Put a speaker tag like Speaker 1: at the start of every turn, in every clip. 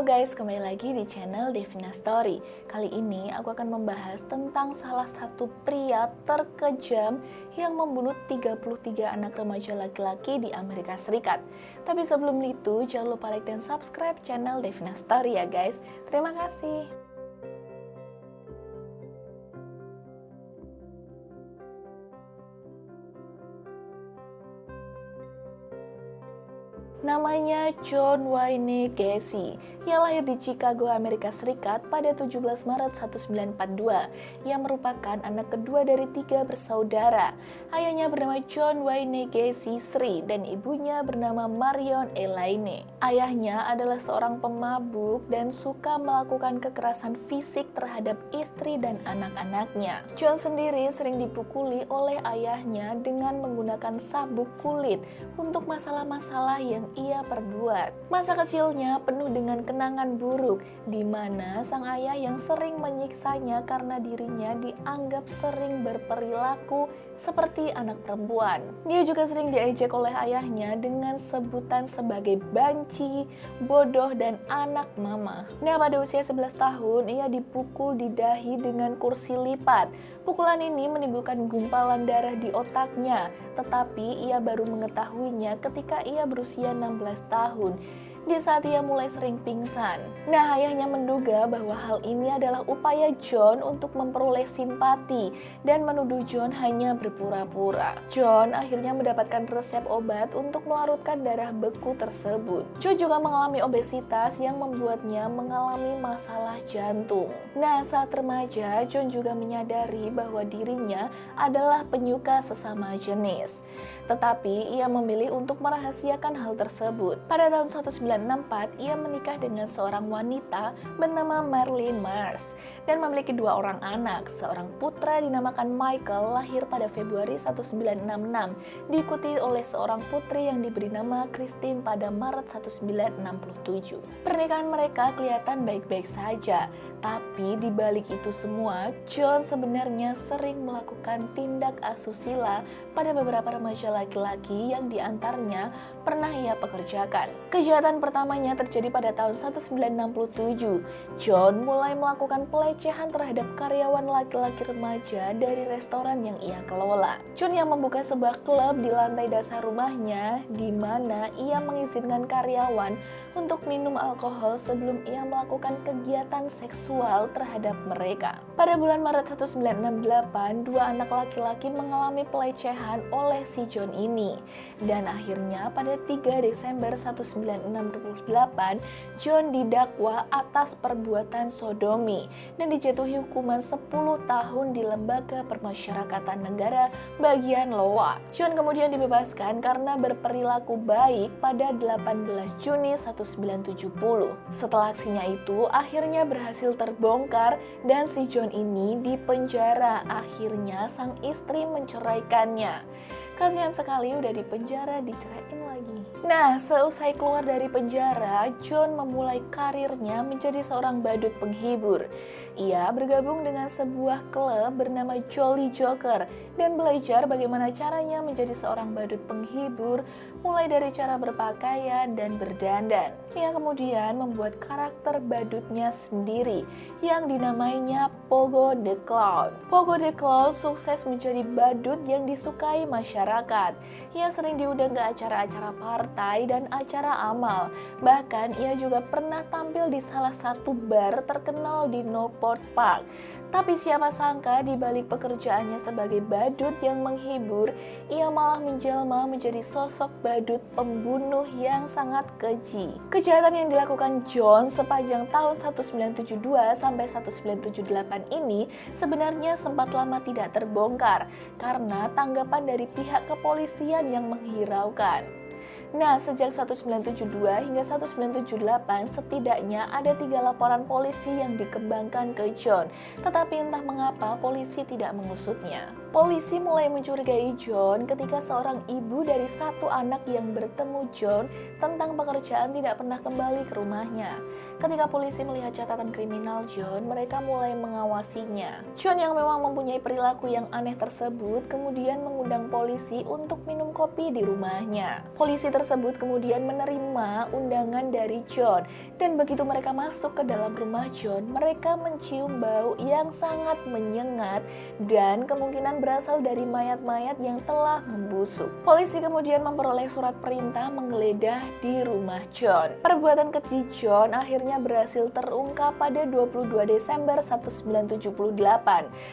Speaker 1: guys, kembali lagi di channel Devina Story. Kali ini aku akan membahas tentang salah satu pria terkejam yang membunuh 33 anak remaja laki-laki di Amerika Serikat. Tapi sebelum itu, jangan lupa like dan subscribe channel Devina Story ya guys. Terima kasih. Namanya John Wayne Gacy, yang lahir di Chicago, Amerika Serikat pada 17 Maret 1942, yang merupakan anak kedua dari 3 bersaudara. Ayahnya bernama John Wayne Gacy Sri dan ibunya bernama Marion Elaine. Ayahnya adalah seorang pemabuk dan suka melakukan kekerasan fisik terhadap istri dan anak-anaknya. John sendiri sering dipukuli oleh ayahnya dengan menggunakan sabuk kulit untuk masalah-masalah yang ia perbuat. Masa kecilnya penuh dengan kenangan buruk, di mana sang ayah yang sering menyiksanya karena dirinya dianggap sering berperilaku seperti anak perempuan. Dia juga sering diejek oleh ayahnya dengan sebutan sebagai banci, bodoh, dan anak mama. Nah, pada usia 11 tahun, ia dipukul di dahi dengan kursi lipat. Pukulan ini menimbulkan gumpalan darah di otaknya, tetapi ia baru mengetahuinya ketika ia berusia 16 tahun. Di saat ia mulai sering pingsan. Nah, ayahnya menduga bahwa hal ini adalah upaya John untuk memperoleh simpati dan menuduh John hanya berpura-pura. John akhirnya mendapatkan resep obat untuk melarutkan darah beku tersebut. John juga mengalami obesitas yang membuatnya mengalami masalah jantung. Nah, saat remaja, John juga menyadari bahwa dirinya adalah penyuka sesama jenis. Tetapi ia memilih untuk merahasiakan hal tersebut. Pada tahun 1964, ia menikah dengan seorang wanita bernama Marilyn Mars dan memiliki 2 orang anak. Seorang putra dinamakan Michael lahir pada Februari 1966, diikuti oleh seorang putri yang diberi nama Christine pada Maret 1967. Pernikahan mereka kelihatan baik-baik saja, tapi di balik itu semua, John sebenarnya sering melakukan tindak asusila pada beberapa remaja laki-laki yang diantaranya pernah ia pekerjakan. Kejahatan pertamanya terjadi pada tahun 1967. John mulai melakukan pelecehan terhadap karyawan laki-laki remaja dari restoran yang ia kelola. John yang membuka sebuah klub di lantai dasar rumahnya, di mana ia mengizinkan karyawan untuk minum alkohol sebelum ia melakukan kegiatan seksual terhadap mereka. Pada bulan Maret 1968, 2 anak laki-laki mengalami pelecehan oleh si John ini. Dan akhirnya pada 3 Desember 1968, John didakwa atas perbuatan sodomi dan dijatuhi hukuman 10 tahun di Lembaga Permasyarakatan Negara bagian Iowa. John kemudian dibebaskan karena berperilaku baik pada 18 Juni 1970. Setelah aksinya itu akhirnya berhasil terbongkar dan si John ini dipenjara. Akhirnya sang istri menceraikannya. Kasihan sekali udah di penjara diceraiin lagi. Nah, seusai keluar dari penjara, John memulai karirnya menjadi seorang badut penghibur. Ia bergabung dengan sebuah klub bernama Jolly Joker dan belajar bagaimana caranya menjadi seorang badut penghibur, mulai dari cara berpakaian dan berdandan. Ia kemudian membuat karakter badutnya sendiri yang dinamainya Pogo the Clown. Pogo the Clown sukses menjadi badut yang disukai masyarakat. Ia sering diundang ke acara-acara partai dan acara amal. Bahkan ia juga pernah tampil di salah satu bar terkenal di Newport Park. Tapi siapa sangka di balik pekerjaannya sebagai badut yang menghibur, ia malah menjelma menjadi sosok badut pembunuh yang sangat keji. Kejahatan yang dilakukan John sepanjang tahun 1972 sampai 1978 ini sebenarnya sempat lama tidak terbongkar karena tanggapan dari pihak kepolisian yang menghiraukan. Nah, sejak 1972 hingga 1978 setidaknya ada 3 laporan polisi yang dikembangkan ke John, tetapi entah mengapa polisi tidak mengusutnya. Polisi mulai mencurigai John ketika seorang ibu dari satu anak yang bertemu John tentang pekerjaan tidak pernah kembali ke rumahnya. Ketika polisi melihat catatan kriminal John, mereka mulai mengawasinya. John yang memang mempunyai perilaku yang aneh tersebut kemudian mengundang polisi untuk minum kopi di rumahnya. Polisi tersebut kemudian menerima undangan dari John, dan begitu mereka masuk ke dalam rumah John, mereka mencium bau yang sangat menyengat dan kemungkinan berasal dari mayat-mayat yang telah membusuk. Polisi kemudian memperoleh surat perintah menggeledah di rumah John. Perbuatan keji John akhirnya berhasil terungkap pada 22 Desember 1978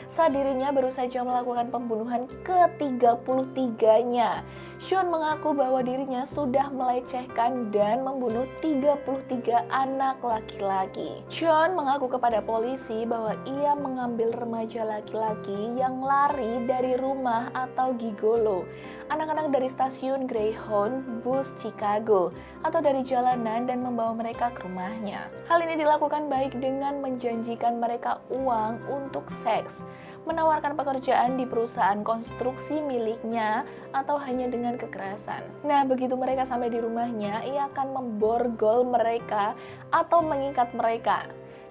Speaker 1: saat dirinya baru saja melakukan pembunuhan ke-33-nya. John mengaku bahwa dirinya sudah melecehkan dan membunuh 33 anak laki-laki. John mengaku kepada polisi bahwa ia mengambil remaja laki-laki yang lari dari rumah atau gigolo, anak-anak dari stasiun Greyhound bus Chicago atau dari jalanan, dan membawa mereka ke rumahnya. Hal ini dilakukan baik dengan menjanjikan mereka uang untuk seks, menawarkan pekerjaan di perusahaan konstruksi miliknya, atau hanya dengan kekerasan. Nah, begitu mereka sampai di rumahnya, ia akan memborgol mereka atau mengikat mereka.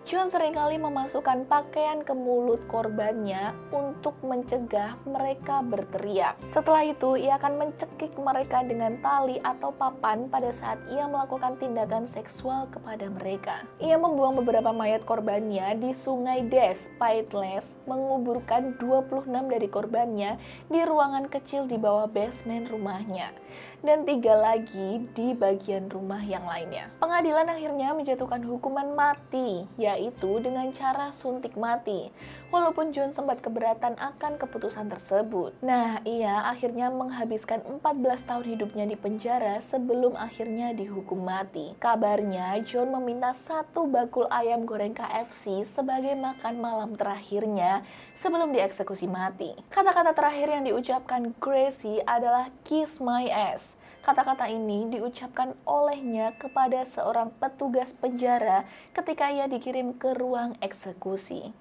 Speaker 1: John seringkali memasukkan pakaian ke mulut korbannya untuk mencegah mereka berteriak. Setelah itu, ia akan mencekik mereka dengan tali atau papan pada saat ia melakukan tindakan seksual kepada mereka. Ia membuang beberapa mayat korbannya di sungai Des Pytles, menguburkan 26 dari korbannya di ruangan kecil di bawah basement rumahnya, dan 3 lagi di bagian rumah yang lainnya. Pengadilan akhirnya menjatuhkan hukuman mati, yaitu dengan cara suntik mati, walaupun John sempat keberatan akan keputusan tersebut. Nah, ia akhirnya menghabiskan 14 tahun hidupnya di penjara sebelum akhirnya dihukum mati. Kabarnya John meminta 1 bakul ayam goreng KFC sebagai makan malam terakhirnya sebelum dieksekusi mati. Kata-kata terakhir yang diucapkan Gracie adalah "kiss my ass". Kata-kata ini diucapkan olehnya kepada seorang petugas penjara ketika ia dikirim ke ruang eksekusi.